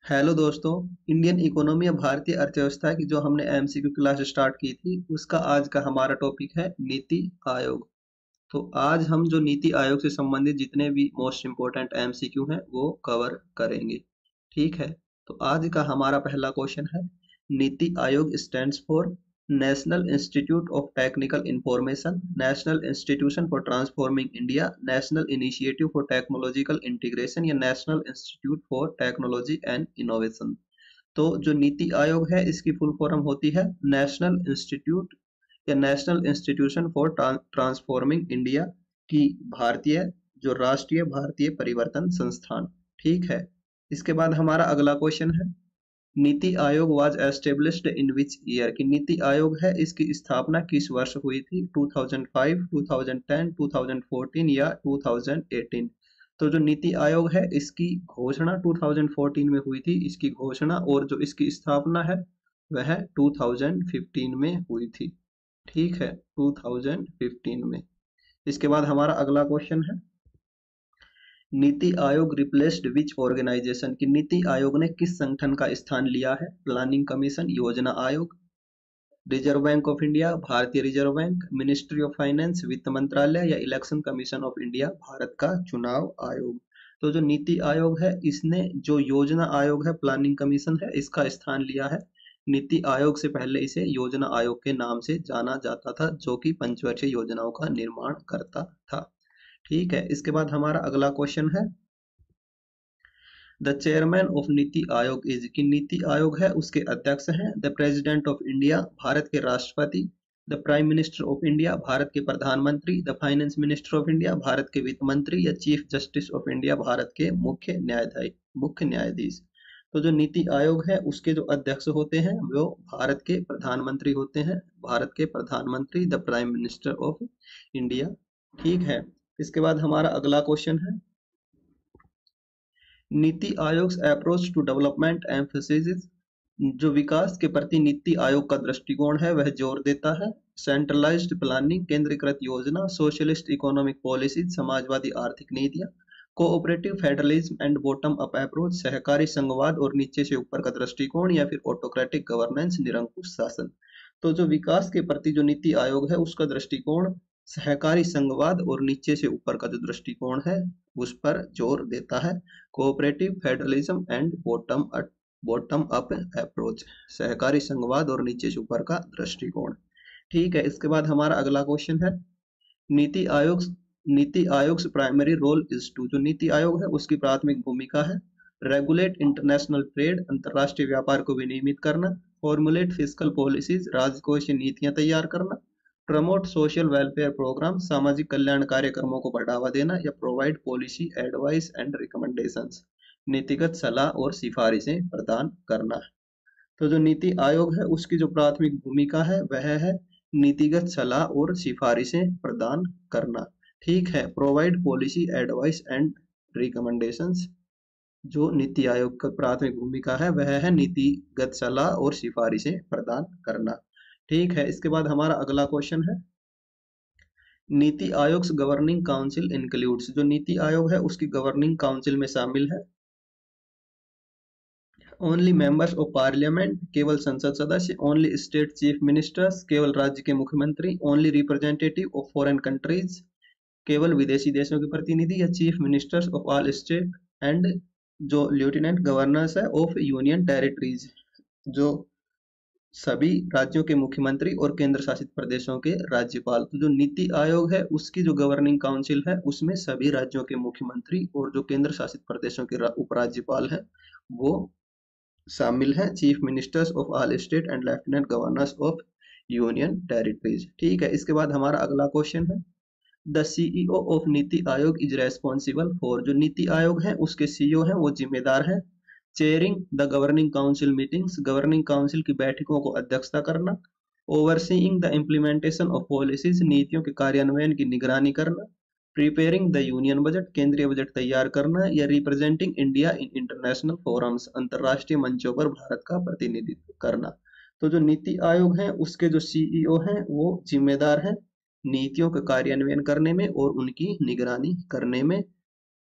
Hello दोस्तों। Indian economy या भारतीय अर्थव्यवस्था की जो हमने एमसीक्यू क्लास स्टार्ट की थी उसका आज का हमारा टॉपिक है नीति आयोग। तो आज हम जो नीति आयोग से संबंधित जितने भी मोस्ट इम्पोर्टेंट एमसीक्यू हैं वो कवर करेंगे। ठीक है। तो आज का हमारा पहला क्वेश्चन है, NITI Aayog stands for national institute of technical information, national institution for transforming India, national initiative for technological integration या national institute for technology and innovation. तो जो नीति आयोग है इसकी फुल फॉर्म होती है नेशनल इंस्टीट्यूट या national institution for transforming India की भारतीय जो राष्ट्रीय भारतीय परिवर्तन संस्थान। ठीक है। इसके बाद हमारा अगला क्वेश्चन है, नीति आयोग was established in which year. की नीति आयोग है इसकी स्थापना किस वर्ष हुई थी? 2005, 2010, 2014 या 2018। तो जो नीति आयोग है इसकी घोषणा 2014 में हुई थी इसकी घोषणा, और जो इसकी स्थापना है वह 2015 में हुई थी। ठीक है, 2015 में। इसके बाद हमारा अगला क्वेश्चन है, नीति आयोग रिप्लेस्ड विच ऑर्गेनाइजेशन। की नीति आयोग ने किस संगठन का स्थान लिया है? प्लानिंग कमीशन, योजना आयोग, रिजर्व बैंक ऑफ इंडिया, भारतीय reserve bank, ministry of finance, वित्त मंत्रालय या election commission of India, Bharat का चुनाव आयोग। तो जो नीति आयोग है इसने जो योजना आयोग है, प्लानिंग कमीशन है, इसका स्थान लिया है। नीति आयोग से पहले इसे योजना आयोग के नाम से जाना जाता था, जो कि पंचवर्षीय योजनाओं का निर्माण करता था। ठीक है। इसके बाद हमारा अगला क्वेश्चन है, द चेयरमैन ऑफ नीति आयोग इज। की नीति आयोग है उसके अध्यक्ष हैं the president of India, Bharat के राष्ट्रपति, the prime minister of India, Bharat के प्रधानमंत्री, the finance minister of India, Bharat के वित्त मंत्री, या chief justice of India, Bharat के मुख्य न्यायाधीश। तो जो नीति आयोग है उसके जो अध्यक्ष होते हैं वो भारत के प्रधानमंत्री होते हैं, भारत के प्रधानमंत्री, the prime minister of India. ठीक है। इसके बाद हमारा अगला क्वेश्चन है, नीति आयोग अप्रोच टू डेवलपमेंट एम्फसिस। जो विकास के प्रति नीति आयोग का दृष्टिकोण है वह जोर देता है सेंट्रलाइज्ड प्लानिंग, केंद्रीकृत योजना, सोशलिस्ट इकोनॉमिक पॉलिसीज, समाजवादी आर्थिक नीतियां, cooperative federalism and bottom up approach, सहकारी संघवाद और नीचे से ऊपर का दृष्टिकोण, या फिर ऑटोक्रेटिक गवर्नेंस, निरंकुश शासन। तो जो विकास के प्रति जो नीति आयोग है उसका दृष्टिकोण सहकारी संघवाद और नीचे से ऊपर का जो दृष्टिकोण है उस पर जोर देता है, cooperative federalism and bottom up approach, सहकारी संघवाद और नीचे से ऊपर का दृष्टिकोण। ठीक है। इसके बाद हमारा अगला क्वेश्चन है, नीति आयोग प्राइमरी रोल इज टू। जो नीति आयोग है उसकी प्राथमिक भूमिका है रेगुलेट इंटरनेशनल ट्रेड, अंतरराष्ट्रीय व्यापार को विनियमित करना, फॉर्मुलेट फिस्कल पॉलिसीज, राजकोषीय नीतियां तैयार करना, प्रमोट सोशल वेलफेयर प्रोग्राम, सामाजिक कल्याण कार्यक्रमों को बढ़ावा देना, या provide policy advice and recommendations, नीतिगत सलाह और सिफारिशें प्रदान करना। तो जो नीति आयोग है उसकी जो प्राथमिक भूमिका है वह है नीतिगत सलाह और सिफारिशें प्रदान करना। ठीक है। Provide policy advice and recommendations, जो नीति आयोग का प्राथमिक भूमिका है वह है नीतिगत सलाह और सिफारिशें प्रदान करना। ठीक है। इसके बाद हमारा अगला क्वेश्चन है, नीति आयोग गवर्निंग काउंसिल इंक्लूड्स। जो नीति आयोग है उसकी गवर्निंग काउंसिल में शामिल है ओनली मेंबर्स ऑफ पार्लियामेंट, केवल संसद सदस्य, ओनली स्टेट चीफ मिनिस्टर्स, केवल राज्य के मुख्यमंत्री, only representative of foreign countries, केवल विदेशी देशों के प्रतिनिधि, या chief ministers of all state and जो लेफ्टिनेंट गवर्नर्स है ऑफ यूनियन टेरिटरीज, जो सभी राज्यों के मुख्यमंत्री और केंद्र शासित प्रदेशों के राज्यपाल। तो जो नीति आयोग है उसकी जो गवर्निंग काउंसिल है उसमें सभी राज्यों के मुख्यमंत्री और जो केंद्र शासित प्रदेशों के उपराज्यपाल हैं वो शामिल हैं, chief ministers of all state and lieutenant governors of union territories. ठीक है। इसके बाद हमारा अगला क्वेश्चन है, द सीईओ ऑफ नीति आयोग इज रेस्पॉन्सिबल फॉर। जो नीति आयोग है उसके सीईओ हैं वो जिम्मेदार हैं chairing the governing council meetings, governing council की बैठकों को अध्यक्षता करना, overseeing the implementation of policies, नीतियों के कार्यान्वयन की निगरानी करना, प्रिपेयरिंग द यूनियन बजट, केंद्रीय बजट तैयार करना, या representing India in international forums, अंतरराष्ट्रीय मंचों पर भारत का प्रतिनिधित्व करना। तो जो नीति आयोग है उसके जो सीईओ हैं वो जिम्मेदार हैं नीतियों का कार्यान्वयन करने में और उनकी निगरानी करने में,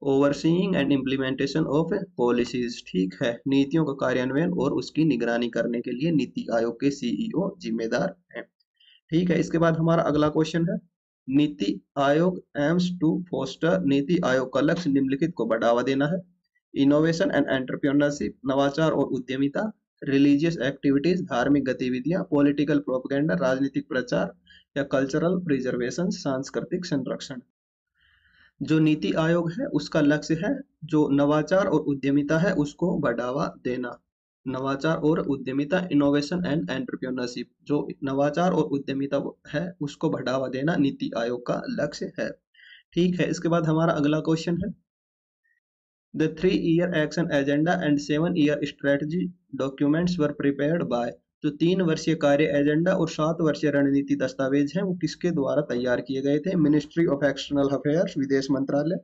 overseeing and implementation of policies, ठीक है, नीतियों का कार्यान्वयन और उसकी निगरानी करने के लिए नीति आयोग के सीईओ जिम्मेदार हैं। ठीक है, इसके बाद हमारा अगला क्वेश्चन है, नीति आयोग aims to poster, NITI Aayog का लक्ष्य निम्नलिखित को बढ़ावा देना है। इनोवेशन एंड एंटरप्रेन्योरशिप, नवाचार और उद्यमिता, रिलीजियस एक्टिविटीज, धार्मिक गतिविधियां, पॉलिटिकल प्रोपेगेंडा, राजनीतिक प्रचार, या कल्चरल प्रिजर्वेशन, सांस्कृतिक संरक्षण। जो नीति आयोग है उसका लक्ष्य है जो नवाचार और उद्यमिता है उसको बढ़ावा देना। नवाचार और उद्यमिता, इनोवेशन एंड एंटरप्रेन्योरशिप, जो नवाचार और उद्यमिता है उसको बढ़ावा देना नीति आयोग का लक्ष्य है। ठीक है, इसके बाद हमारा अगला क्वेश्चन है, the 3 year action agenda and 7 year strategy documents were prepared by, जो 3 वर्षीय कार्य एजेंडा और 7 वर्षीय रणनीति दस्तावेज हैं वो किसके द्वारा तैयार किए गए थे? मिनिस्ट्री ऑफ एक्सटर्नल अफेयर्स, विदेश मंत्रालय,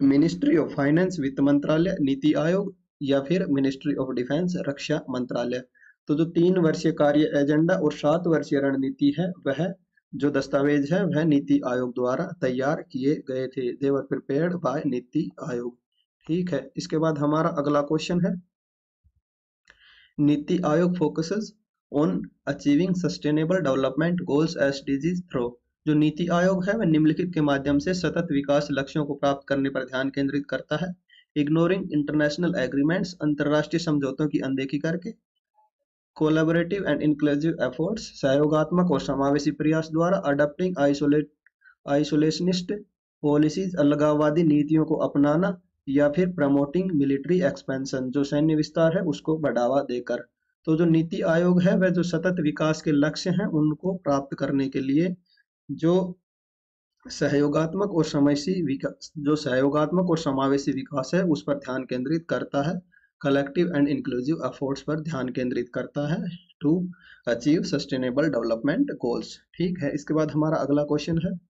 मिनिस्ट्री ऑफ फाइनेंस, वित्त मंत्रालय, नीति आयोग, या फिर मिनिस्ट्री ऑफ डिफेंस, रक्षा मंत्रालय। तो जो 3 वर्षीय कार्य एजेंडा और 7 वर्षीय रणनीति है वह जो दस्तावेज है वह नीति आयोग द्वारा तैयार किए गए थे। दे वर प्रिपेयर्ड बाय नीति आयोग। ठीक है, इसके बाद हमारा अगला क्वेश्चन है, नीति आयोग focuses on achieving sustainable development goals SDGs through, जो नीति आयोग है वह निम्नलिखित के माध्यम से सतत विकास लक्ष्यों को प्राप्त करने पर ध्यान केंद्रित करता है। इग्नोरिंग इंटरनेशनल एग्रीमेंट्स, अंतर्राष्ट्रीय समझौतों की अनदेखी करके, कोलैबोरेटिव एंड इंक्लूसिव एफर्ट्स, सहयोगात्मक और समावेशी प्रयास द्वारा, अडॉप्टिंग आइसोलेशनिस्ट पॉलिसीज, अलगाववादी नीतियों को अपनाना, या फिर प्रमोटिंग मिलिट्री एक्सपेंशन, जो सैन्य विस्तार है उसको बढ़ावा देकर। तो जो नीति आयोग है वह जो सतत विकास के लक्ष्य हैं उनको प्राप्त करने के लिए जो सहयोगात्मक और समावेशी विकास है उस पर ध्यान केंद्रित करता है। कलेक्टिव एंड इंक्लूसिव एफर्ट्स पर ध्यान केंद्रित करता है to achieve sustainable development goals. ठीक है, इसके बाद हमारा अगला क्वेश्चन है,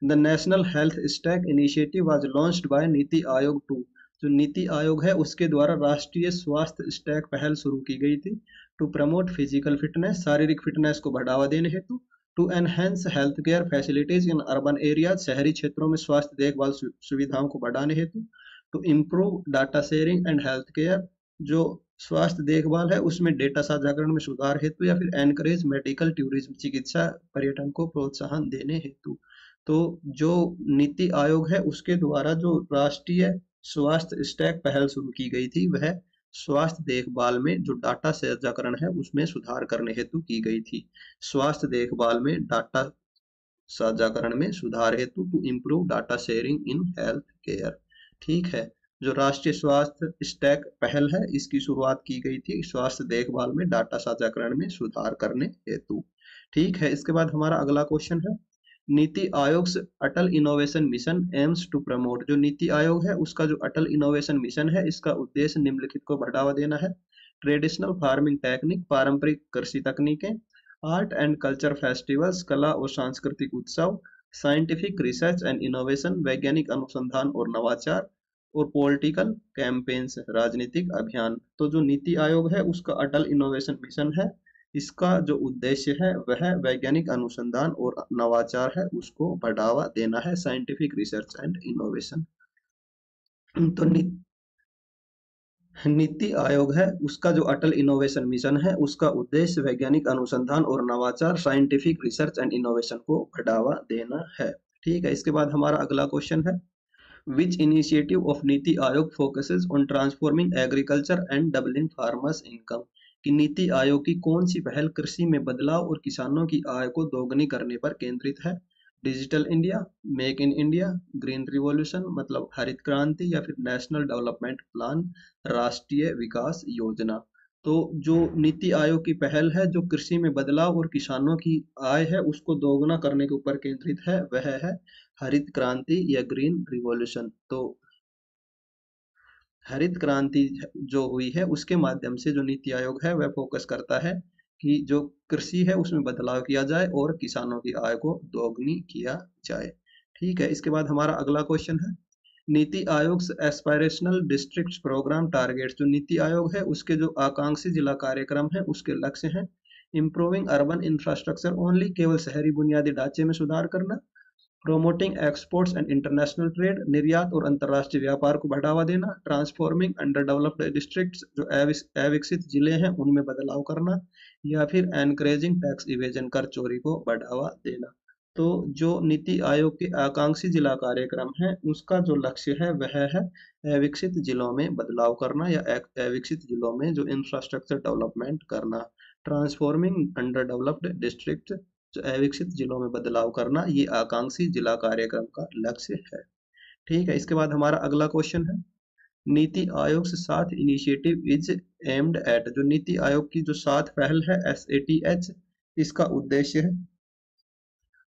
the national health stack initiative was launched by NITI Aayog to, जो नीति आयोग है उसके द्वारा राष्ट्रीय स्वास्थ्य स्टैक पहल शुरू की गई थी। टू प्रमोट फिजिकल फिटनेस, शारीरिक फिटनेस को बढ़ावा देने हेतु। To enhance health care facilities in urban areas, शहरी क्षेत्रों में स्वास्थ्य देखभाल सुविधाओं को बढ़ाने हेतु। To improve data sharing and health care, जो स्वास्थ्य देखभाल है उसमें डेटा साझाकरण में सुधार हेतु, या फिर एनकरेज मेडिकल टूरिज्म, चिकित्सा पर्यटन को प्रोत्साहन देने हेतु। तो जो नीति आयोग है उसके द्वारा जो राष्ट्रीय स्वास्थ्य स्टैक पहल शुरू की गई थी वह स्वास्थ्य देखभाल में जो डाटा साझाकरण है उसमें सुधार करने हेतु की गई थी। स्वास्थ्य देखभाल में डाटा साझाकरण में सुधार हेतु, to improve data sharing in health care. ठीक है, जो राष्ट्रीय स्वास्थ्य स्टैक पहल है इसकी शुरुआत की गई थी स्वास्थ्य देखभाल में डाटा साझाकरण में सुधार करने हेतु। ठीक है, इसके बाद हमारा अगला क्वेश्चन है, नीति आयोग से Atal innovation mission aims to promote, जो नीति आयोग है उसका जो अटल इनोवेशन मिशन है इसका उद्देश्य निम्नलिखित को बढ़ावा देना है। ट्रेडिशनल फार्मिंग टेक्निक, पारंपरिक कृषि तकनीकें, आर्ट एंड कल्चर फेस्टिवल्स, कला और सांस्कृतिक उत्सव, साइंटिफिक रिसर्च एंड इनोवेशन, वैज्ञानिक अनुसंधान और नवाचार, और पॉलिटिकल कैंपेन्स, राजनीतिक अभियान। तो जो नीति आयोग है उसका अटल इनोवेशन मिशन है, इसका जो उद्देश्य है वह वैज्ञानिक अनुसंधान और नवाचार है उसको बढ़ावा देना है, साइंटिफिक रिसर्च एंड इनोवेशन। तो नीति आयोग है उसका जो अटल इनोवेशन मिशन है उसका उद्देश्य वैज्ञानिक अनुसंधान और नवाचार, साइंटिफिक रिसर्च एंड इनोवेशन को बढ़ावा देना है। ठीक है, इसके बाद हमारा अगला क्वेश्चन है, which initiative of NITI Aayog focuses on transforming agriculture and doubling farmers income, कि नीति आयोग की कौन सी पहल कृषि में बदलाव और किसानों की आय को दोगुनी करने पर केंद्रित है? Digital India, make in India, green revolution मतलब हरित क्रांति, या फिर नेशनल डेवलपमेंट प्लान, राष्ट्रीय विकास योजना। तो जो नीति आयोग की पहल है जो कृषि में बदलाव और किसानों की आय है उसको दोगुना करने के ऊपर केंद्रित है वह है हरित क्रांति या ग्रीन रिवॉल्यूशन। तो हरित क्रांति जो हुई है उसके माध्यम से जो नीति आयोग है वह फोकस करता है कि जो कृषि है उसमें बदलाव किया जाए और किसानों की आय को दोगुनी किया जाए। ठीक है, इसके बाद हमारा अगला क्वेश्चन है, नीति आयोग एस्पायरेशनल डिस्ट्रिक्ट प्रोग्राम टारगेट्स, जो नीति आयोग है उसके जो आकांक्षी जिला कार्यक्रम है उसके लक्ष्य हैं। इम्प्रूविंग अर्बन इंफ्रास्ट्रक्चर ओनली, केवल शहरी बुनियादी ढांचे में सुधार करना। Promoting exports and international trade, निर्यात और अंतर्राष्ट्रीय व्यापार को बढ़ावा देना। ट्रांसफॉर्मिंग अंडर डेवलप्ड डिस्ट्रिक्ट्स, जो अविकसित जिले हैं उनमें बदलाव करना। या फिर एनकरेजिंग टैक्स इवेजन, कर चोरी को बढ़ावा देना। तो जो नीति आयोग के आकांक्षी जिला कार्यक्रम है उसका जो लक्ष्य है वह है अविकसित जिलों में बदलाव करना या अविकसित जिलों में जो इंफ्रास्ट्रक्चर डेवलपमेंट करना। ट्रांसफॉर्मिंग अंडर डेवलप्ड डिस्ट्रिक्ट, जो अविकसित जिलों में बदलाव करना, ये आकांक्षी जिला कार्यक्रम का लक्ष्य है। ठीक है, इसके बाद हमारा अगला क्वेश्चन है, नीति आयोग से 7 इनिशिएटिव इज एम्ड एट, जो नीति आयोग की जो 7 पहल है SATH, इसका उद्देश्य है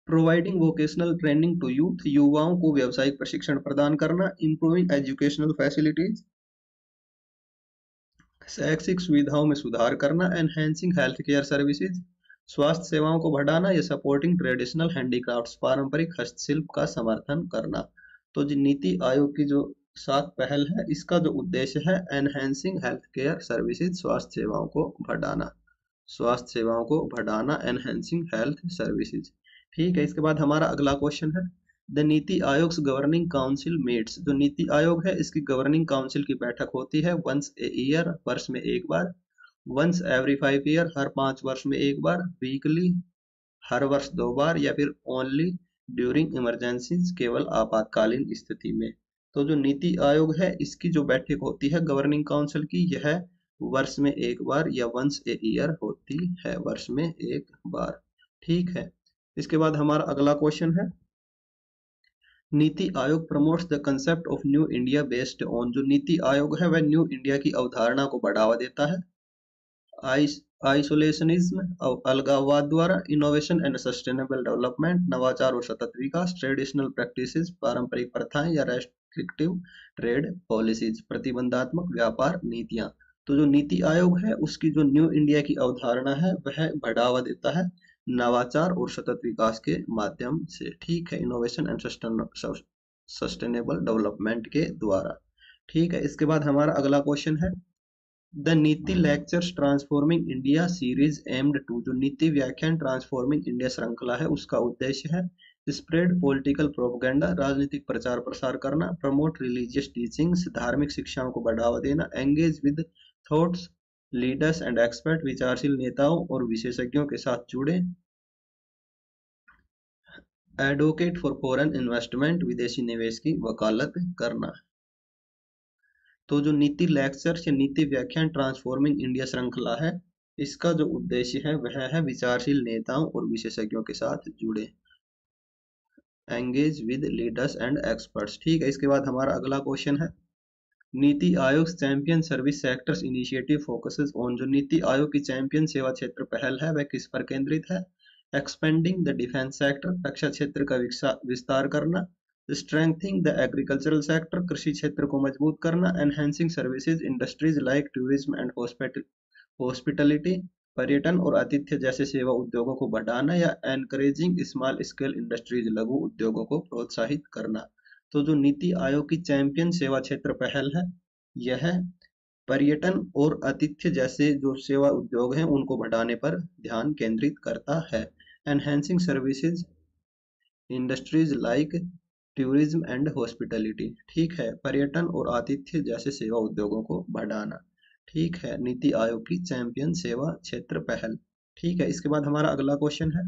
providing vocational training to youth, युवाओं को व्यावसायिक प्रशिक्षण प्रदान करना। इम्प्रूविंग एजुकेशनल फैसिलिटीज, शैक्षिक सुविधाओं में सुधार करना। एनहेंसिंग हेल्थ केयर सर्विसेज, स्वास्थ्य सेवाओं को बढ़ाना। या सपोर्टिंग ट्रेडिशनल हैंडीक्राफ्ट्स, पारंपरिक हस्तशिल्प का समर्थन करना। तो जो नीति आयोग की जो 7 पहल है इसका जो उद्देश्य है एनहेंसिंग हेल्थ केयर सर्विसेज, स्वास्थ्य सेवाओं को बढ़ाना, स्वास्थ्य सेवाओं को बढ़ाना, एनहेंसिंग हेल्थ सर्विसेज। ठीक है, इसके बाद हमारा अगला क्वेश्चन है, the NITI Aayog governing council meets, जो नीति आयोग है इसकी गवर्निंग काउंसिल की बैठक होती है वंस ए ईयर, वर्ष में एक बार। वंस एवरी 5 ईयर, हर 5 वर्ष में एक बार। वीकली, हर वर्ष 2 बार। या फिर ओनली ड्यूरिंग इमरजेंसीज, केवल आपातकालीन स्थिति में। तो जो नीति आयोग है इसकी जो बैठक होती है गवर्निंग काउंसिल की, यह वर्ष में एक बार या वंस ए ईयर होती है, वर्ष में एक बार। ठीक है, इसके बाद हमारा अगला क्वेश्चन है, नीति आयोग promotes the concept of new India based on, जो नीति आयोग है वह न्यू इंडिया की अवधारणा को बढ़ावा देता है आइसोलेशनिज्म, अलगाववाद द्वारा। इनोवेशन एंड सस्टेनेबल डेवलपमेंट, नवाचार और सतत विकास। ट्रेडिशनल प्रैक्टिसेस, पारंपरिक प्रथाएं। या रेस्ट्रिक्टिव ट्रेड पॉलिसीज, प्रतिबंधात्मक व्यापार नीतियां। तो जो नीति आयोग है उसकी जो न्यू इंडिया की अवधारणा है वह बढ़ावा देता है नवाचार और सतत विकास के माध्यम से। ठीक है, इनोवेशन एंड सस्टेनेबल डेवलपमेंट के द्वारा। ठीक है, इसके बाद हमारा अगला क्वेश्चन है, the NITI lectures transforming India series aimed to, जो नीति व्याख्यान ट्रांसफॉर्मिंग इंडिया श्रृंखला है उसका उद्देश्य है स्प्रेड पॉलिटिकल प्रोपेगेंडा, राजनीतिक प्रचार प्रसार करना। प्रमोट रिलीजियस टीचिंग्स, धार्मिक शिक्षाओं को बढ़ावा देना। Engage with thoughts leaders and expert, विचारशील नेताओं और विशेषज्ञों के साथ जुड़े। एडवोकेट फॉर फॉरेन इन्वेस्टमेंट, विदेशी निवेश की वकालत करना। तो जो नीति लेक्चर्स या नीति व्याख्यान ट्रांसफॉर्मिंग इंडिया श्रृंखला है इसका जो उद्देश्य है वह है विचारशील नेताओं और विशेषज्ञों के साथ जुड़े। Engage with leaders and experts. ठीक है, इसके बाद हमारा अगला क्वेश्चन है, नीति आयोग champion service sectors initiative focuses on, जो नीति आयोग की चैंपियन सेवा क्षेत्र पहल है वह किस पर केंद्रित है। एक्सपेंडिंग द डिफेंस सेक्टर, रक्षा क्षेत्र का विस्तार करना। स्ट्रेंथनिंग द एग्रीकल्चरल सेक्टर, कृषि क्षेत्र को मजबूत करना। Enhancing services industries like tourism and hospitality, पर्यटन और आतिथ्य जैसे सेवा उद्योगों को बढ़ाना। या एनकरेजिंग स्मॉल स्केल इंडस्ट्रीज, लघु उद्योगों को प्रोत्साहित करना। तो जो नीति आयोग की चैंपियन सेवा क्षेत्र पहल है यह पर्यटन और आतिथ्य जैसे जो सेवा उद्योग हैं उनको बढ़ाने पर ध्यान केंद्रित करता है। Enhancing services industries like tourism and hospitality. ठीक है, पर्यटन और आतिथ्य जैसे सेवा उद्योगों को बढ़ाना। ठीक है, नीति आयोग की चैंपियन सेवा क्षेत्र पहल। ठीक है, इसके बाद हमारा अगला क्वेश्चन है,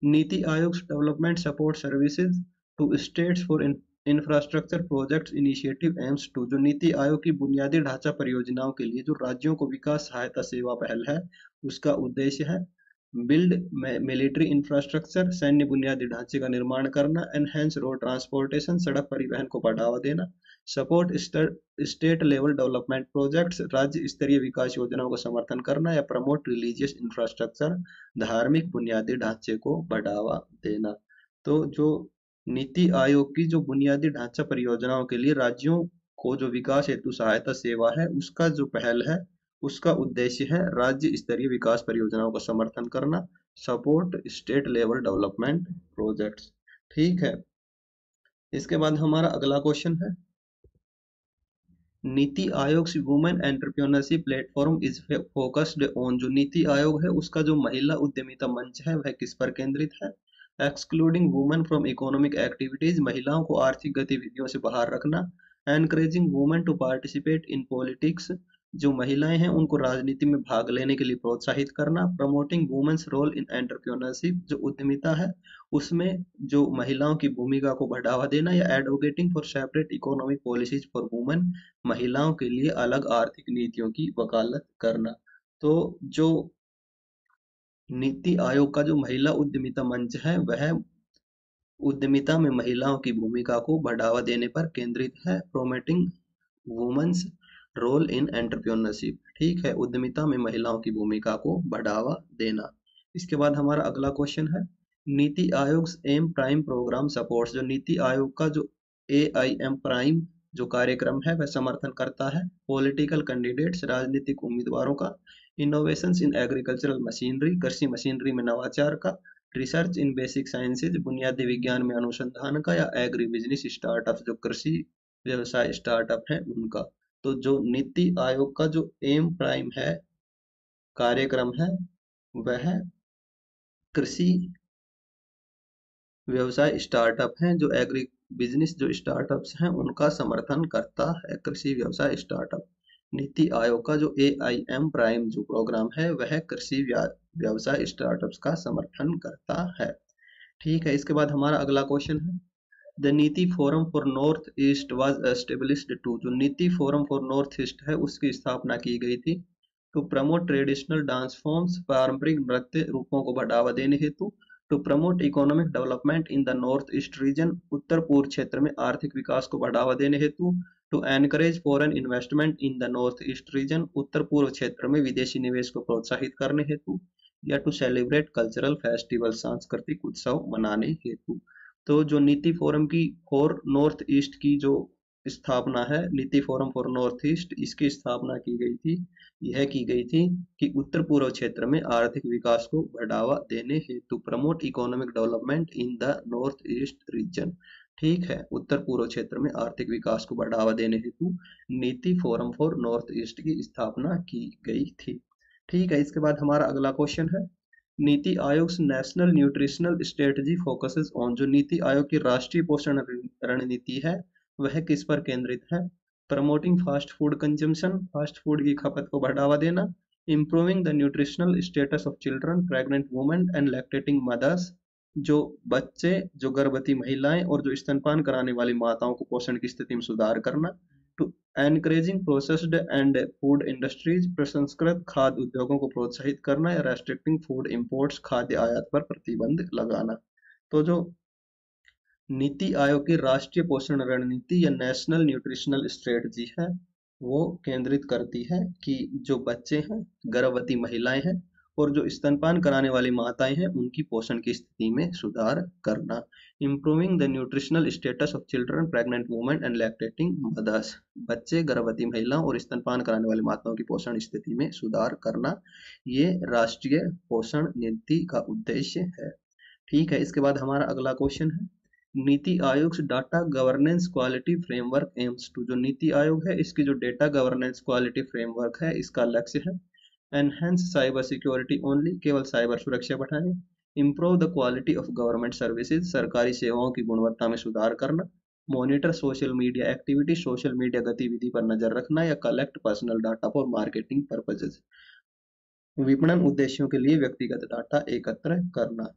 NITI Aayog development support services to states for infrastructure projects initiative aims to, जो नीति आयोग की बुनियादी ढांचा परियोजनाओं के लिए जो राज्यों को विकास सहायता सेवा पहल है उसका उद्देश्य है बिल्ड मिलिट्री इंफ्रास्ट्रक्चर, सैन्य बुनियादी ढांचे का निर्माण करना। एनहेंस रोड ट्रांसपोर्टेशन, सड़क परिवहन को बढ़ावा देना। Support state level development projects, राज्य स्तरीय विकास योजनाओं का समर्थन करना। या प्रमोट रिलीजियस इंफ्रास्ट्रक्चर, धार्मिक बुनियादी ढांचे को बढ़ावा देना। तो जो नीति आयोग की जो बुनियादी ढांचा परियोजनाओं के लिए राज्यों को जो विकास हेतु सहायता सेवा है उसका जो पहल है उसका उद्देश्य है राज्य स्तरीय विकास परियोजनाओं का समर्थन करना। Support state level development projects. ठीक है, इसके बाद हमारा अगला क्वेश्चन है, नीति आयोग से women entrepreneurship platform is focused on, जो नीति आयोग है उसका जो महिला उद्यमिता मंच है वह किस पर केंद्रित है। Excluding women from economic activities, महिलाओं को आर्थिक गतिविधियों से बाहर रखना। Encouraging women to participate in politics, जो महिलाएं हैं उनको राजनीति में भाग लेने के लिए प्रोत्साहित करना। Promoting women's role in entrepreneurship, जो उद्यमिता है उसमें जो महिलाओं की भूमिका को बढ़ावा देना। या advocating for separate economic policies for women, महिलाओं के लिए अलग आर्थिक नीतियों की वकालत करना। तो जो नीति आयोग का जो महिला उद्यमिता मंच है वह उद्यमिता में महिलाओं की भूमिका को बढ़ावा देने पर केंद्रित है। Promoting women's role in entrepreneurship, ठीक है, उद्यमिता में महिलाओं की भूमिका को बढ़ावा देना। इसके बाद हमारा अगला क्वेश्चन है, नीति आयोग एम प्राइम प्रोग्राम सपोर्ट्स, जो नीति आयोग का जो AIM प्राइम जो कार्यक्रम है वह समर्थन करता है पॉलिटिकल कैंडिडेट्स, राजनीतिक उम्मीदवारों का। इनोवेशंस इन एग्रीकल्चरल मशीनरी, कृषि मशीनरी में नवाचार का। रिसर्च इन बेसिक साइंसेज, बुनियादी विज्ञान में अनुसंधान का। या एग्री बिजनेस स्टार्टअप, जो कृषि व्यवसाय स्टार्टअप है उनका। तो जो नीति आयोग का जो एम प्राइम है कार्यक्रम है वह कृषि व्यवसाय स्टार्टअप हैं, जो एग्री बिजनेस जो स्टार्टअप्स हैं उनका समर्थन करता है कृषि व्यवसाय स्टार्टअप। नीति आयोग का जो AIM प्राइम जो प्रोग्राम है वह कृषि व्यवसाय स्टार्टअप्स का समर्थन करता है। ठीक है, इसके बाद हमारा अगला क्वेश्चन है, the NITI forum for north east was established to, जो NITI forum for north east है उसकी स्थापना की गई थी to promote traditional dance forms, पारंपरिक नृत्य रूपों को बढ़ावा देने हेतु। To promote economic development in the north east region, उत्तर पूर्व क्षेत्र में आर्थिक विकास को बढ़ावा देने हेतु। To encourage foreign investment in the north east region, उत्तर पूर्व क्षेत्र में विदेशी निवेश को प्रोत्साहित करने हेतु। या टू सेलिब्रेट कल्चरल फेस्टिवल, सांस्कृतिक उत्सव मनाने हेतु। तो जो नीति फोरम की फॉर नॉर्थ ईस्ट की जो स्थापना है, नीति फोरम फॉर नॉर्थ ईस्ट, इसकी स्थापना की गई थी, यह की गई थी कि उत्तर पूर्व क्षेत्र में आर्थिक विकास को बढ़ावा देने हेतु। Promote economic development in the north east reason, ठीक है, उत्तर पूर्व क्षेत्र में आर्थिक विकास को बढ़ावा देने हेतु नीति फोरम फॉर नॉर्थ ईस्ट की स्थापना की गई थी। ठीक है, इसके बाद हमारा अगला क्वेश्चन है, नीति आयोग national nutritional strategy focuses on, जो नीति आयोग की राष्ट्रीय पोषण रणनीति है वह किस पर केंद्रित है। Promoting fast food consumption, fast food की खपत को बढ़ावा देना। Improving the nutritional status of children, pregnant women and lactating mothers, जो बच्चे, जो गर्भवती महिलाएं और जो स्तनपान कराने वाली माताओं को पोषण की स्थिति में सुधार करना। To encouraging processed and food industries, प्रसंस्कृत खाद्य उद्योगों को प्रोत्साहित करना। या रेस्ट्रिक्टिंग फूड इंपोर्ट्स, खाद्य आयात पर प्रतिबंध लगाना। तो जो नीति आयोग की राष्ट्रीय पोषण रणनीति या नेशनल न्यूट्रिशनल स्ट्रेटजी है वो केंद्रित करती है कि जो बच्चे हैं, गर्भवती महिलाएं हैं और जो स्तनपान कराने वाली माताएं हैं उनकी पोषण की स्थिति में सुधार करना। Improving the nutritional status of children, pregnant women and lactating mothers, बच्चे, गर्भवती महिलाओं और स्तनपान कराने वाली माताओं की पोषण स्थिति में सुधार करना, ये राष्ट्रीय पोषण नीति का उद्देश्य है। ठीक है, इसके बाद हमारा अगला क्वेश्चन है, NITI Aayog data governance quality framework aims to, जो नीति आयोग है इसकी जो डेटा गवर्नेंस क्वालिटी फ्रेमवर्क है इसका लक्ष्य है एनहेंस साइबर सिक्योरिटी ओनली, केवल साइबर सुरक्षा बढ़ाएं। Improve the quality of government services, सरकारी सेवाओं की गुणवत्ता में सुधार करना। Monitor social media activity, social media गतिविधि पर नजर रखना। या collect personal data for marketing purposes, विपणन उद्देश्यों के लिए व्यक्तिगत डाटा एकत्र करना।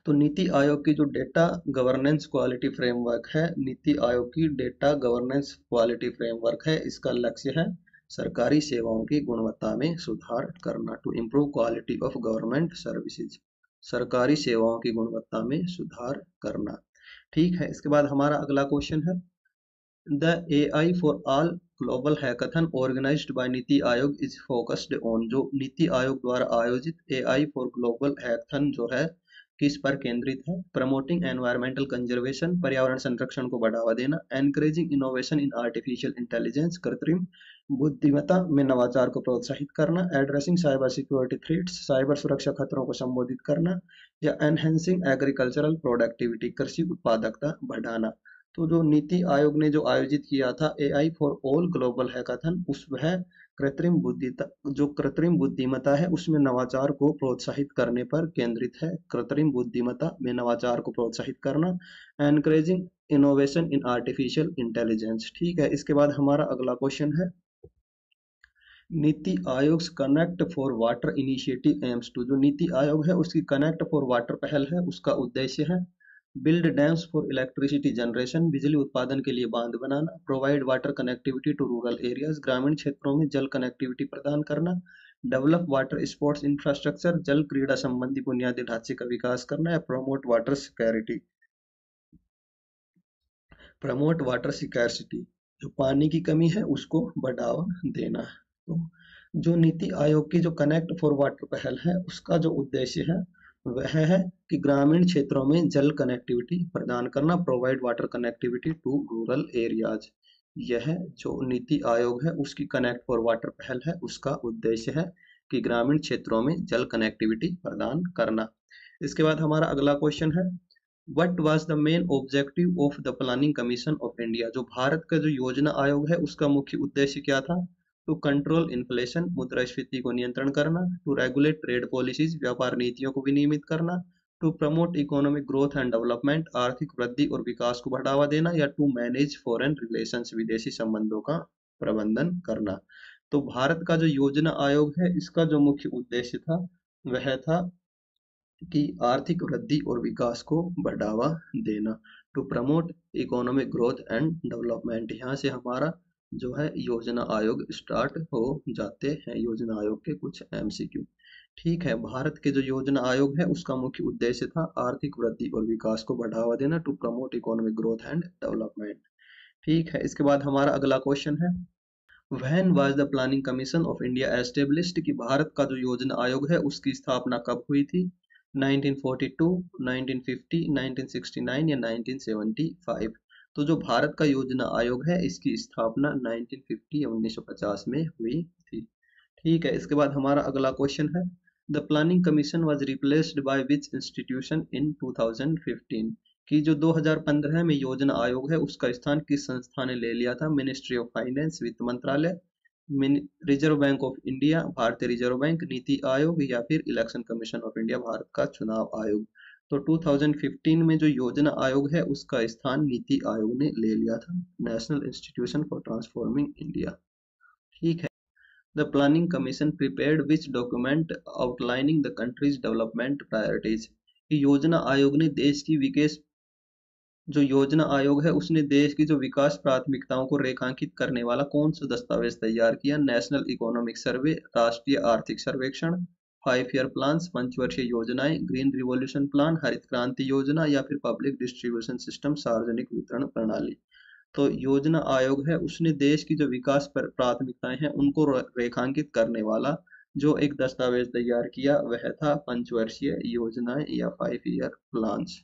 तो नीति आयोग की जो डेटा गवर्नेंस क्वालिटी फ्रेमवर्क है, नीति आयोग की डेटा गवर्नेंस क्वालिटी फ्रेमवर्क है, इसका लक्ष्य है सरकारी सेवाओं की गुणवत्ता में सुधार करना। To improve quality of government services, सरकारी सेवाओं की गुणवत्ता में सुधार करना। ठीक है, इसके बाद हमारा अगला क्वेश्चन है, the AI for all global hackathon organised by NITI Aayog is focused on, जो नीति आयोग द्वारा आयोजित AI फॉर ग्लोबल हैकाथन जो है किस पर केंद्रित है। प्रमोटिंग एनवायरमेंटल कंजर्वेशन, पर्यावरण संरक्षण को बढ़ावा देना। Encouraging innovation in artificial intelligence, कृत्रिम बुद्धिमत्ता में नवाचार को प्रोत्साहित करना। Addressing cyber security threats, cyber सुरक्षा खतरों को संबोधित करना। या एनहेंसिंग एग्रीकल्चरल प्रोडक्टिविटी, कृषि उत्पादकता बढ़ाना। तो जो नीति आयोग ने जो आयोजित किया था AI for all global hackathon, उस वह कृत्रिम बुद्धिमत्ता है उसमें नवाचार को प्रोत्साहित करने पर केंद्रित है। कृत्रिम बुद्धिमत्ता में नवाचार को प्रोत्साहित करना, encouraging innovation in artificial intelligence. ठीक है, इसके बाद हमारा अगला क्वेश्चन है, NITI Aayog connect for water initiative aims to, जो नीति आयोग है उसकी कनेक्ट फॉर वाटर पहल है उसका उद्देश्य है build dams for electricity generation, बिजली उत्पादन के लिए बांध बनाना, provide water connectivity to rural areas, ग्रामीण क्षेत्रों में जल कनेक्टिविटी प्रदान करना, डेवलप वाटर स्पोर्ट्स इंफ्रास्ट्रक्चर, जल क्रीड़ा संबंधी बुनियादी ढांचे का विकास करना, या प्रमोट वाटर सिकैरिटी, जो पानी की कमी है उसको बढ़ावा देना। तो जो नीति आयोग की जो कनेक्ट फॉर वाटर पहल है उसका जो उद्देश्य है वह है कि ग्रामीण क्षेत्रों में जल कनेक्टिविटी प्रदान करना, provide water connectivity to rural areas. यह जो नीति आयोग है उसकी कनेक्ट फॉर वाटर पहल है उसका उद्देश्य है कि ग्रामीण क्षेत्रों में जल कनेक्टिविटी प्रदान करना। इसके बाद हमारा अगला क्वेश्चन है, what was the main objective of the planning commission of India, जो भारत का जो योजना आयोग है उसका मुख्य उद्देश्य क्या था? टू कंट्रोल इन्फ्लेशन, मुद्रास्फीति को नियंत्रण करना, टू रेगुलेट ट्रेड पॉलिसीज, व्यापार नीतियों को विनियमित करना, to promote economic growth and development, आर्थिक वृद्धि और विकास को बढ़ावा देना, या टू मैनेज फॉरेन रिलेशंस, विदेशी संबंधों का प्रबंधन करना। तो भारत का जो योजना आयोग है इसका जो मुख्य उद्देश्य था वह था कि आर्थिक वृद्धि और विकास को बढ़ावा देना, to promote economic growth and development. यहाँ से हमारा जो है योजना आयोग स्टार्ट हो जाते हैं, योजना आयोग के कुछ एमसीक्यू। ठीक है, भारत के जो योजना आयोग है उसका मुख्य उद्देश्य था आर्थिक वृद्धि और विकास को बढ़ावा देना, to promote economic growth and development. ठीक है, इसके बाद हमारा अगला क्वेश्चन है, when was the planning commission of India established, कि भारत का जो योजना आयोग है उसकी स्थापना कब हुई थी? 1942, 1950, 1969 या 1975? तो जो भारत का योजना आयोग है इसकी स्थापना 1950 या 1950 में हुई थी। ठीक है, इसके बाद हमारा अगला क्वेश्चन है, the planning commission was replaced by which institution इन 2015, कि जो 2015 में योजना आयोग है उसका स्थान किस संस्था ने ले लिया था? मिनिस्ट्री ऑफ फाइनेंस, वित्त मंत्रालय, रिजर्व बैंक ऑफ इंडिया, भारतीय रिजर्व बैंक, नीति आयोग, या फिर election commission of India, Bharat का चुनाव आयोग। तो 2015 में जो योजना आयोग है उसका स्थान नीति आयोग ने ले लिया था, national institution for transforming India. ठीक है, the planning commission prepared which document outlining the countries development priorities, योजना आयोग ने देश की विकास, जो योजना आयोग है उसने देश की जो विकास प्राथमिकताओं को रेखांकित करने वाला कौन सा दस्तावेज तैयार किया? नेशनल इकोनॉमिक सर्वे, राष्ट्रीय आर्थिक सर्वेक्षण, 5 ईयर प्लान, पंचवर्षीय योजनाएं, ग्रीन रिवॉल्यूशन प्लान, हरित क्रांति योजना, या फिर पब्लिक डिस्ट्रीब्यूशन सिस्टम, सार्वजनिक वितरण प्रणाली। तो योजना आयोग है उसने देश की जो विकास प्राथमिकताएं हैं उनको रेखांकित करने वाला जो एक दस्तावेज तैयार किया वह था पंचवर्षीय योजनाएं या 5 ईयर प्लान्स,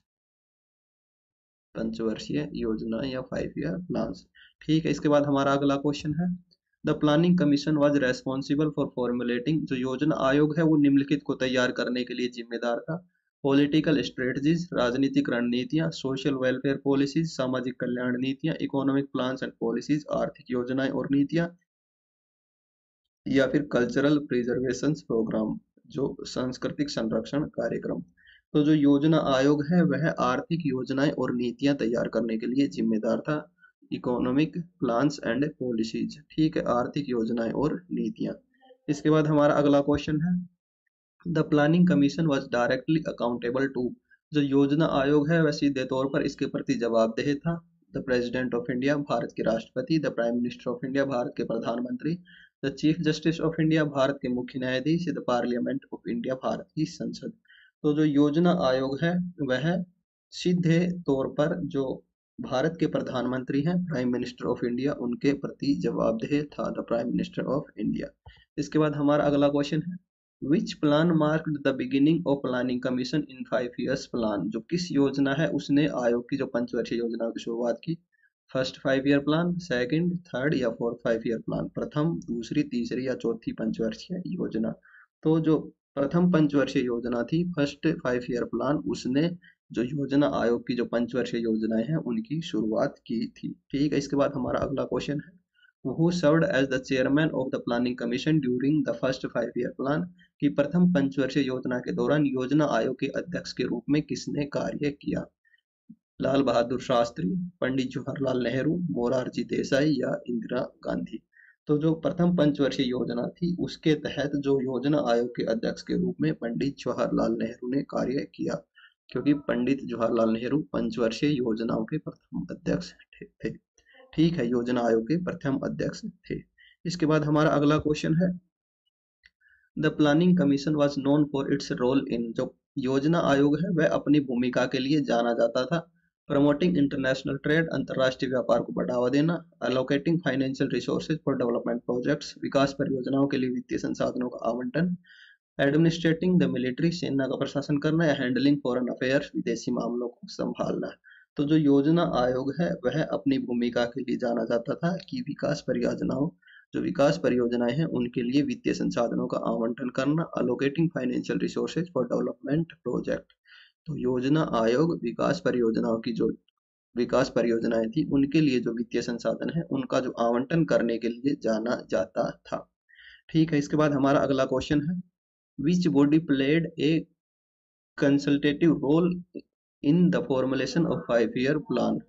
पंचवर्षीय योजना या 5 ईयर प्लान्स। ठीक है, इसके बाद हमारा अगला क्वेश्चन है, the planning commission was responsible for formulating, जो योजना आयोग है वो निम्नलिखित को तैयार करने के लिए जिम्मेदार था? पॉलिटिकल स्ट्रेटजीज, राजनीतिक रणनीतियां, सोशल वेलफेयर पॉलिसीज, सामाजिक कल्याण नीतियां, इकोनॉमिक प्लान्स एंड पॉलिसीज, आर्थिक योजनाएं और नीतियां, या फिर कल्चरल प्रिजर्वेशन प्रोग्राम, जो सांस्कृतिक संरक्षण कार्यक्रम। तो जो योजना आयोग है वह आर्थिक योजनाएं और नीतियां तैयार करने के लिए जिम्मेदार था, इकोनॉमिक प्लान्स एंड पॉलिसीज। ठीक है, आर्थिक योजनाएं और नीतियां। इसके बाद हमारा अगला क्वेश्चन है, the planning commission was directly accountable to, जो योजना आयोग है वह सीधे तौर पर इसके प्रति जवाबदेह था? The president of India, Bharat के राष्ट्रपति, the prime minister of India, Bharat के प्रधानमंत्री, the chief justice of India, Bharat के मुख्य न्यायाधीश, the parliament of India, Bharat की संसद। तो जो योजना आयोग है वह सीधे तौर पर जो भारत के प्रधानमंत्री हैं, प्राइम मिनिस्टर ऑफ इंडिया, उनके प्रति जवाबदेह था, the prime minister of India. इसके बाद हमारा अगला क्वेश्चन है, विच plan marked the beginning of planning commission in 5 years plan, जो किस योजना है उसने आयोग की जो पंचवर्षीय योजना की शुरुआत की? First 5 year plan, second, third या फोर्थ 5 ईयर प्लान, प्रथम, दूसरी, तीसरी या चौथी पंचवर्षीय योजना। तो जो प्रथम पंचवर्षीय योजना थी, फर्स्ट 5 ईयर प्लान, उसने जो योजना आयोग की जो पंचवर्षीय योजनाएं हैं उनकी शुरुआत की थी। ठीक है, इसके बाद हमारा अगला क्वेश्चन है, who served as the chairman of the planning commission during the first 5 year plan, की प्रथम पंचवर्षीय योजना के दौरान योजना आयोग के अध्यक्ष के रूप में किसने कार्य किया? लाल बहादुर शास्त्री, पंडित जवाहरलाल नेहरू, मोरारजी देसाई या इंदिरा गांधी। तो जो प्रथम पंचवर्षीय योजना थी उसके तहत जो योजना आयोग के अध्यक्ष के रूप में पंडित जवाहरलाल नेहरू ने कार्य किया, क्योंकि पंडित जवाहरलाल नेहरू पंचवर्षीय योजनाओं के प्रथम अध्यक्ष थे। ठीक है, योजना आयोग के प्रथम अध्यक्ष थे। इसके बाद हमारा अगला क्वेश्चन है, the planning commission was known for its role in, जो योजना आयोग है वह अपनी भूमिका के लिए जाना जाता था प्रमोटिंग इंटरनेशनल ट्रेड, अंतर्राष्ट्रीय व्यापार को बढ़ावा देना, allocating financial resources for development projects, विकास परियोजनाओं के लिए वित्तीय संसाधनों का आवंटन, एडमिनिस्ट्रेटिंग द मिलिट्री, सेना का प्रशासन करना, या हैंडलिंग फॉरेन अफेयर्स, विदेशी मामलों को संभालना। तो जो योजना आयोग है वह अपनी भूमिका के लिए जाना जाता था कि विकास परियोजनाओं, जो विकास परियोजनाएं हैं उनके लिए वित्तीय संसाधनों का आवंटन करना, allocating financial resources for development project. तो योजना आयोग विकास परियोजनाओं की जो विकास परियोजनाएं थी उनके लिए जो वित्तीय संसाधन है उनका जो आवंटन करने के लिए जाना जाता था। ठीक है, इसके बाद हमारा अगला क्वेश्चन है, which body played a consultative role in the formulation of 5 year plan,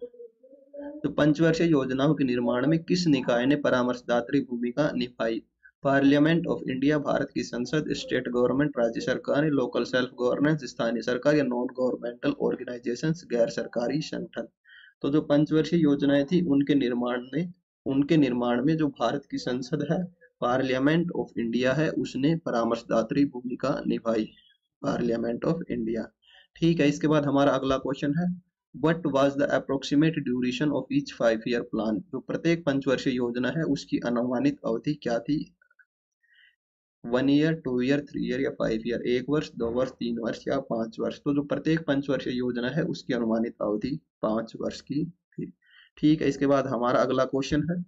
तो पंचवर्षीय योजनाओं के निर्माण में किस निकाय ने परामर्शदात्री भूमिका निभाई? पार्लियामेंट ऑफ इंडिया, भारत की संसद, स्टेट गवर्नमेंट, राज्य सरकार, लोकल सेल्फ गवर्नेंस, स्थानीय सरकार, या नॉन गवर्नमेंटल ऑर्गेनाइजेशंस, गैर सरकारी संगठन। तो जो पंचवर्षीय योजनाएं थी उनके निर्माण में जो भारत की संसद है, पार्लियामेंट ऑफ इंडिया है, उसने परामर्शदात्री भूमिका निभाई, पार्लियामेंट ऑफ इंडिया। ठीक है, इसके बाद हमारा अगला क्वेश्चन है, What was the approximate duration of each 5 year plan? जो प्रत्येक पंचवर्षीय योजना है उसकी अनुमानित अवधि क्या थी? 1 ईयर, 2 ईयर, 3 ईयर या 5 ईयर, 1 वर्ष, 2 वर्ष, 3 वर्ष या 5 वर्ष। तो जो प्रत्येक पंचवर्षीय योजना है उसकी अनुमानित अवधि 5 वर्ष की थी। ठीक है, इसके बाद हमारा अगला क्वेश्चन है,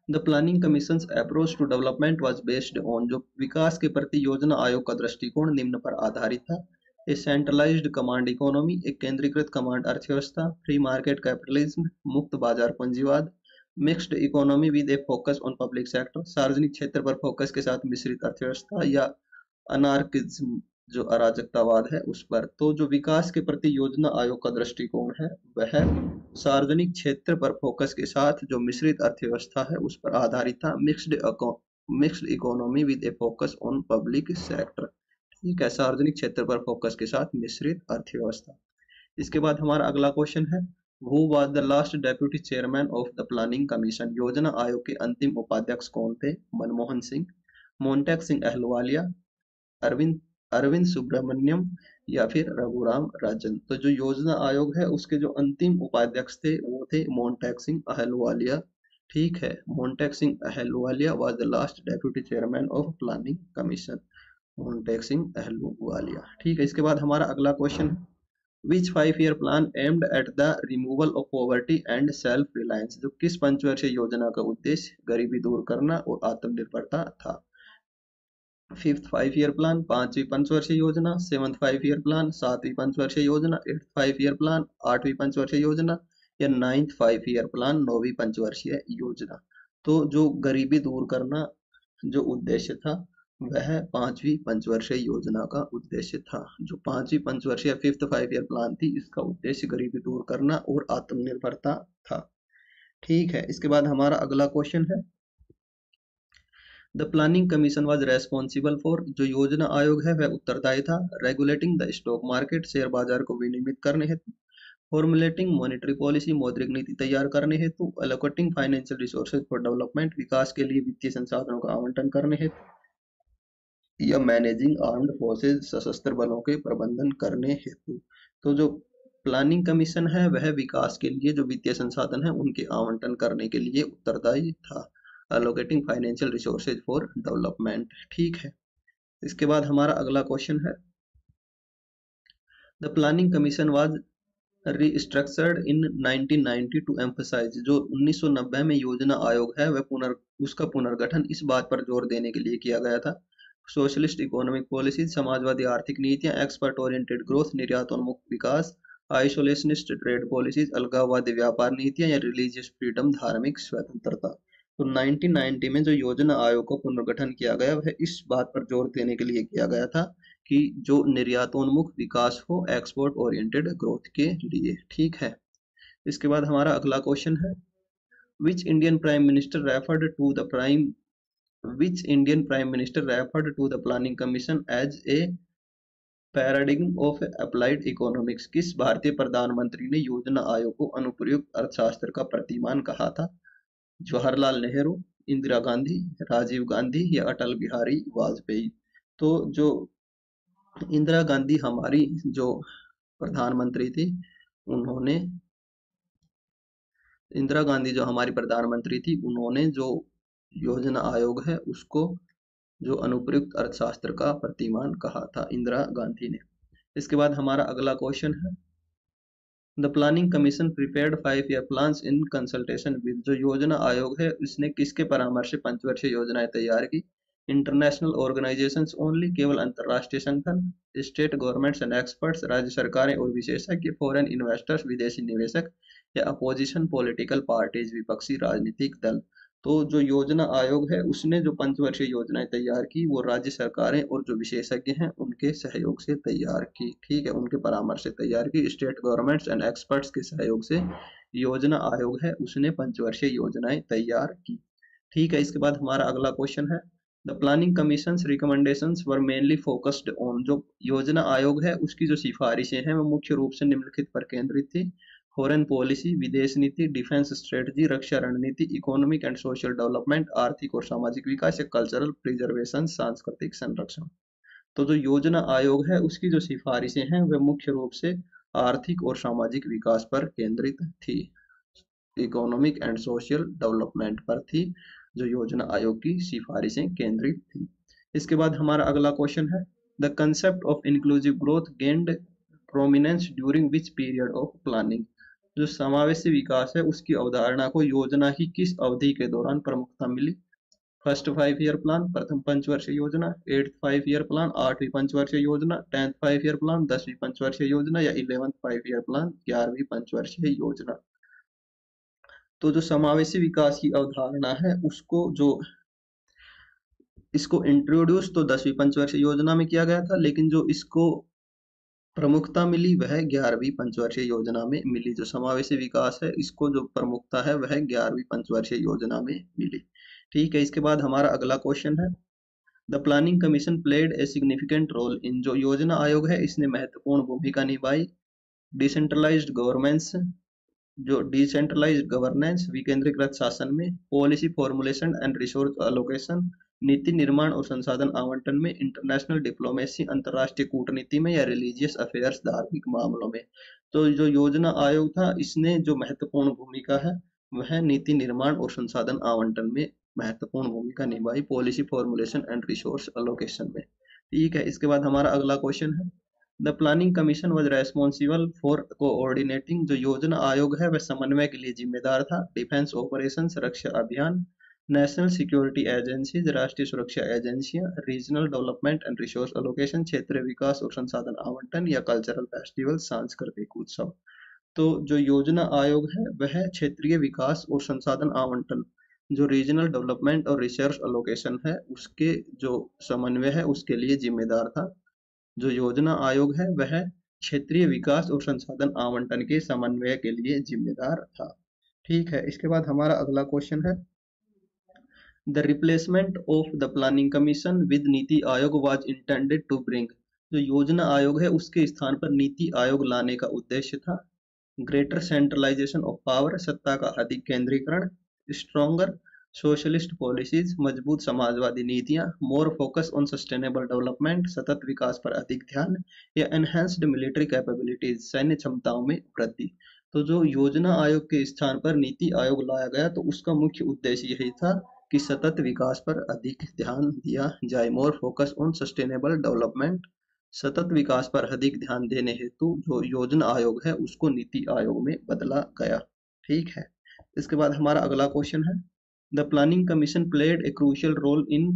the planning commission's approach to development was based on, जो विकास के प्रति योजना आयोग का दृष्टिकोण निम्न पर आधारित था, ए सेंट्रलाइज्ड कमांड इकोनॉमी, एक केंद्रीकृत कमांड अर्थव्यवस्था, फ्री मार्केट कैपिटलिज्म, मुक्त बाजार पूंजीवाद, mixed economy with A focus on public sector, सार्वजनिक क्षेत्र पर फोकस के साथ मिश्रित अर्थव्यवस्था, या अनार्किज्म, जो अराजकतावाद है उस पर। तो जो विकास के प्रति योजना आयोग का दृष्टिकोण है वह सार्वजनिक क्षेत्र पर फोकस के साथ जो मिश्रित अर्थव्यवस्था है उस पर आधारित था, mixed economy with A focus on public sector. ठीक है, सार्वजनिक क्षेत्र पर फोकस के साथ मिश्रित अर्थव्यवस्था। इसके बाद हमारा अगला क्वेश्चन है, who was the last deputy chairman of the planning commission, योजना आयोग के अंतिम उपाध्यक्ष कौन थे? मनमोहन सिंह, मोन्टेक सिंह अहलुवालिया, अरविंद अरविंद सुब्रमण्यम, या फिर रघुराम राजन। तो जो योजना आयोग है उसके जो अंतिम उपाध्यक्ष थे वो थे मोन्टेक सिंह अहलुवालिया। ठीक है, Montek Singh Ahluwalia was the last deputy chairman of planning commission, Montek Singh Ahluwalia. ठीक है, इसके बाद हमारा अगला क्वेश्चन है, विच 5 year plan aimed at the removal of poverty and self reliance, जो किस पंचवर्षीय योजना का उद्देश्य गरीबी दूर करना और आत्मनिर्भरता था? 5th 5 ईयर प्लान, 5वीं पंचवर्षीय योजना, 7th 5 ईयर प्लान, 7वीं पंचवर्षीय योजना, 8th 5 ईयर प्लान, 8वीं पंचवर्षीय योजना, या 9th 5 ईयर प्लान, 9वीं पंचवर्षीय योजना। तो जो गरीबी दूर करना जो उद्देश्य था वह 5वीं पंचवर्षीय योजना का उद्देश्य था। जो 5वीं पंचवर्षीय 5th 5 ईयर प्लान थी इसका उद्देश्य गरीबी दूर करना और आत्मनिर्भरता था। ठीक है, इसके बाद हमारा अगला क्वेश्चन है, the planning commission was responsible for, जो योजना आयोग है वह उत्तरदायी था regulating the stock market, share बाजार को विनियमित करने हेतु, फॉर्मुलेटिंग मॉनेटरी पॉलिसी, मौद्रिक नीति तैयार करने हेतु, allocating financial resources for development, विकास के लिए वित्तीय संसाधनों का आवंटन करने हेतु, या मैनेजिंग आर्म्ड फोर्सेज, सशस्त्र बलों के प्रबंधन करने हेतु। तो जो प्लानिंग कमीशन है वह विकास के लिए जो वित्तीय संसाधन है उनके आवंटन करने के लिए उत्तरदायी था, allocating financial resources for development. ठीक है, इसके बाद हमारा अगला क्वेश्चन है, the planning commission was restructured in 1990 to emphasise, जो 1990 में योजना आयोग है वह उसका पुनर्गठन इस बात पर जोर देने के लिए किया गया था, सोशलिस्ट इकोनॉमिक पॉलिसीज, समाजवादी आर्थिक नीतियां, एक्सपर्ट ओरिएंटेड ग्रोथ, निर्यातोन्मुख विकास, आइसोलेशनिस्ट ट्रेड पॉलिसीज, अलगाववादी व्यापार नीतियां या रिलीजियस फ्रीडम, धार्मिक स्वतंत्रता। तो 1990 में जो योजना आयोग का पुनर्गठन किया गया वह इस बात पर जोर देने के लिए किया गया था कि जो निर्यातोन्मुख विकास हो, एक्सपोर्ट ओरिएंटेड ग्रोथ के लिए। ठीक है, इसके बाद हमारा अगला क्वेश्चन है, which Indian prime minister referred to the prime which Indian Prime Minister referred to the Planning Commission as a paradigm of applied economics? किस भारतीय प्रधानमंत्री ने योजना आयोग को अनुप्रयुक्त अर्थशास्त्र का प्रतिमान कहा था? जवाहरलाल नेहरू, इंदिरा गांधी, राजीव गांधी या अटल बिहारी वाजपेयी? तो जो इंदिरा गांधी हमारी जो प्रधानमंत्री थी, उन्होंने इंदिरा गांधी जो हमारी प्रधानमंत्री थी, उन्होंने जो योजना आयोग है उसको जो अनुप्रयुक्त अर्थशास्त्र का प्रतिमान कहा था, इंदिरा गांधी ने। इसके बाद हमारा अगला क्वेश्चन है, the planning commission prepared 5 year plans in consultation with? जो योजना आयोग है इसने किसके परामर्श से पंचवर्षीय योजनाएं तैयार की? इंटरनेशनल ऑर्गेनाइजेशंस ओनली, केवल अंतरराष्ट्रीय संगठन, स्टेट गवर्नमेंट्स एंड एक्सपर्ट्स, राज्य सरकारें और विशेषज्ञ, फॉरेन इन्वेस्टर्स, विदेशी निवेशक, या अपोजिशन पॉलिटिकल पार्टीज, विपक्षी राजनीतिक दल? तो जो योजना आयोग है उसने जो पंचवर्षीय योजनाएं तैयार की वो राज्य सरकारें और जो विशेषज्ञ हैं उनके सहयोग से तैयार की। ठीक है, उनके परामर्श से तैयार की, स्टेट गवर्नमेंट्स एंड एक्सपर्ट्स के सहयोग से योजना आयोग है उसने पंचवर्षीय योजनाएं तैयार की। ठीक है, इसके बाद हमारा अगला क्वेश्चन है, the planning commissions recommendations were mainly focused on? जो योजना आयोग है उसकी जो सिफारिशें हैं वो मुख्य रूप से निम्नलिखित पर केंद्रित थी: फॉरेन पॉलिसी, विदेश नीति, डिफेंस स्ट्रेटजी, रक्षा रणनीति, इकोनॉमिक एंड सोशल डेवलपमेंट, आर्थिक और सामाजिक विकास, या कल्चरल प्रिजर्वेशन, सांस्कृतिक संरक्षण? तो जो योजना आयोग है उसकी जो सिफारिशें हैं वह मुख्य रूप से आर्थिक और सामाजिक विकास पर केंद्रित थी, इकोनॉमिक एंड सोशल डेवलपमेंट पर थी जो योजना आयोग की सिफारिशें केंद्रित थी। इसके बाद हमारा अगला क्वेश्चन है, the concept of inclusive growth gained prominence during which period of planning? जो समावेशी विकास है उसकी अवधारणा को योजना की किस अवधि के दौरान प्रमुखता मिली? फर्स्ट 5 ईयर प्लान, प्रथम पंचवर्षीय योजना, 8th 5 ईयर प्लान, 8वीं पंचवर्षीय योजना, 10th 5 ईयर प्लान, 10वीं पंचवर्षीय योजना, या 11th 5 ईयर प्लान, 11वीं पंचवर्षीय योजना? तो जो समावेशी विकास की अवधारणा है उसको जो इसको इंट्रोड्यूस तो 10वीं पंचवर्षीय योजना में किया गया था, लेकिन जो इसको प्रमुखता मिली वह 11वीं पंचवर्षीय योजना में मिली। जो समावेशी विकास है इसको जो प्रमुखता है वह 11वीं पंचवर्षीय योजना में मिली। ठीक है, इसके बाद हमारा अगला क्वेश्चन है, the planning commission played a significant role in? जो योजना आयोग है इसने महत्वपूर्ण भूमिका निभाई डिसेंट्रलाइज्ड गवर्नेंस, जो डिसेंट्रलाइज्ड गवर्नेंस, विकेंद्रीकृत शासन में, policy formulation and resource allocation, नीति निर्माण और संसाधन आवंटन में, इंटरनेशनल डिप्लोमेसी, अंतर्राष्ट्रीय कूटनीति में, या रिलीजियस अफेयर्स, धार्मिक मामलों में? तो जो योजना आयोग था इसने जो महत्वपूर्ण भूमिका है वह नीति निर्माण और संसाधन आवंटन में महत्वपूर्ण भूमिका निभाई, policy formulation and resource allocation में। ठीक है, इसके बाद हमारा अगला क्वेश्चन है, the planning commission was responsible for coordinating? जो योजना आयोग है वह समन्वय के लिए जिम्मेदार था डिफेंस ऑपरेशंस, रक्षा अभियान, नेशनल सिक्योरिटी एजेंसीज, राष्ट्रीय सुरक्षा एजेंसियां, regional development and resource allocation, क्षेत्रीय विकास और संसाधन आवंटन, या कल्चरल फेस्टिवल, सांस्कृतिक उत्सव? तो जो योजना आयोग है वह क्षेत्रीय विकास और संसाधन आवंटन, जो रीजनल डेवलपमेंट और रिसोर्स अलोकेशन है उसके जो समन्वय है उसके लिए जिम्मेदार था। जो योजना आयोग है वह क्षेत्रीय विकास और संसाधन आवंटन के समन्वय के लिए जिम्मेदार था। ठीक है, इसके बाद हमारा अगला क्वेश्चन है, the replacement of the planning commission with NITI Aayog was intended to bring? जो योजना आयोग है उसके स्थान पर नीति आयोग लाने का उद्देश्य था ग्रेटर सेंट्रलाइजेशन ऑफ पावर, सत्ता का अधिक केंद्रीकरण, स्ट्रॉन्गर सोशलिस्ट पॉलिसीज, मजबूत समाजवादी नीतियां, more focus on sustainable development, सतत विकास पर अधिक ध्यान, या एनहेंस्ड मिलिट्री कैपेबिलिटीज, सैन्य क्षमताओं में वृद्धि? तो जो योजना आयोग के स्थान पर नीति आयोग लाया गया तो उसका मुख्य उद्देश्य यही था कि सतत विकास पर अधिक ध्यान दिया जाए, more focus on sustainable development, सतत विकास पर अधिक ध्यान देने हेतु जो योजना आयोग है उसको नीति आयोग में बदला गया। ठीक है, इसके बाद हमारा अगला क्वेश्चन है, the planning commission played a crucial role in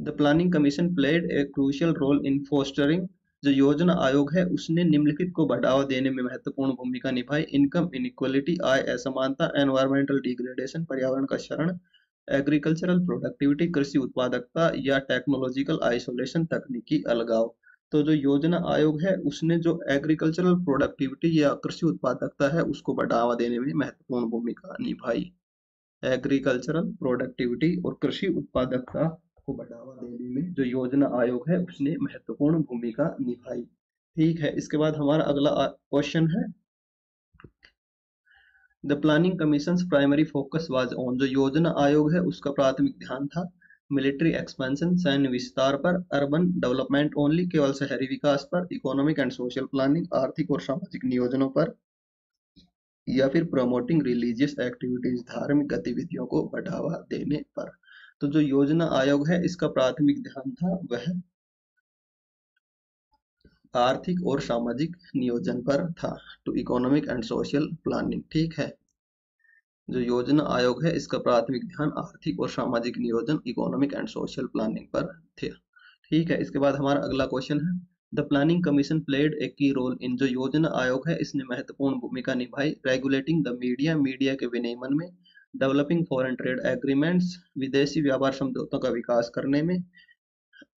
the planning commission played a crucial role in fostering, जो योजना आयोग है उसने निम्नलिखित को बढ़ावा देने में महत्वपूर्ण भूमिका निभाई: इनकम इनइक्वलिटी, आय असमानता, एनवायरमेंटल डिग्रेडेशन, पर्यावरण का क्षरण, एग्रीकल्चरल प्रोडक्टिविटी, कृषि उत्पादकता, या टेक्नोलॉजिकल आइसोलेशन, तकनीकी अलगाव। तो जो योजना आयोग है उसने जो एग्रीकल्चरल प्रोडक्टिविटी या कृषि उत्पादकता है उसको बढ़ावा देने में महत्वपूर्ण भूमिका निभाई। एग्रीकल्चरल प्रोडक्टिविटी और कृषि उत्पादकता को बढ़ावा देने में जो योजना आयोग है उसने महत्वपूर्ण भूमिका निभाई। ठीक है, इसके बाद हमारा अगला क्वेश्चन है, the planning commission primary focus was on, जो योजना आयोग है उसका प्राथमिक ध्यान था मिलिट्री एक्सपेंशन, सैन्य विस्तार पर, अर्बन डेवलपमेंट ओनली, केवल शहरी विकास पर, इकोनॉमिक एंड सोशल प्लानिंग, आर्थिक और सामाजिक नियोजनों पर, या फिर प्रमोटिंग रिलीजियस एक्टिविटीज, धार्मिक गतिविधियों को बढ़ावा देने पर। तो जो योजना आयोग है इसका प्राथमिक ध्यान था वह आर्थिक और सामाजिक नियोजन पर था, to economic and social planning. ठीक है, जो योजना आयोग है इसका प्राथमिक ध्यान आर्थिक और सामाजिक नियोजन, इकोनॉमिक एंड सोशल प्लानिंग पर थे। ठीक है, इसके बाद हमारा अगला क्वेश्चन है, द प्लानिंग कमीशन प्लेड ए की रोल इन, जो योजना आयोग है इसने महत्वपूर्ण भूमिका निभाई रेगुलेटिंग द मीडिया, मीडिया के विनियमन में, डेवलपिंग फॉरेन ट्रेड एग्रीमेंट्स, विदेशी व्यापार समझौतों का विकास करने में,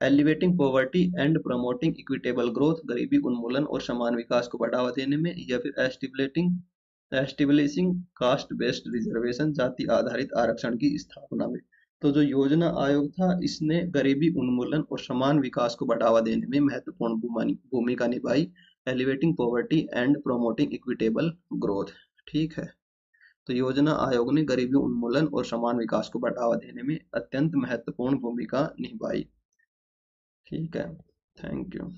elevating poverty and promoting equitable growth, गरीबी उन्मूलन और समान विकास को बढ़ावा देने में, या फिर एस्टिब्लिशिंग कास्ट बेस्ड रिजर्वेशन, जाति आधारित आरक्षण की स्थापना में। तो जो योजना आयोग था इसने गरीबी उन्मूलन और समान विकास को बढ़ावा देने में महत्वपूर्ण भूमिका निभाई, elevating poverty and promoting equitable growth. ठीक है, तो योजना आयोग ने गरीबी उन्मूलन और समान विकास को बढ़ावा देने में अत्यंत महत्वपूर्ण भूमिका निभाई। ठीक है, थैंक यू।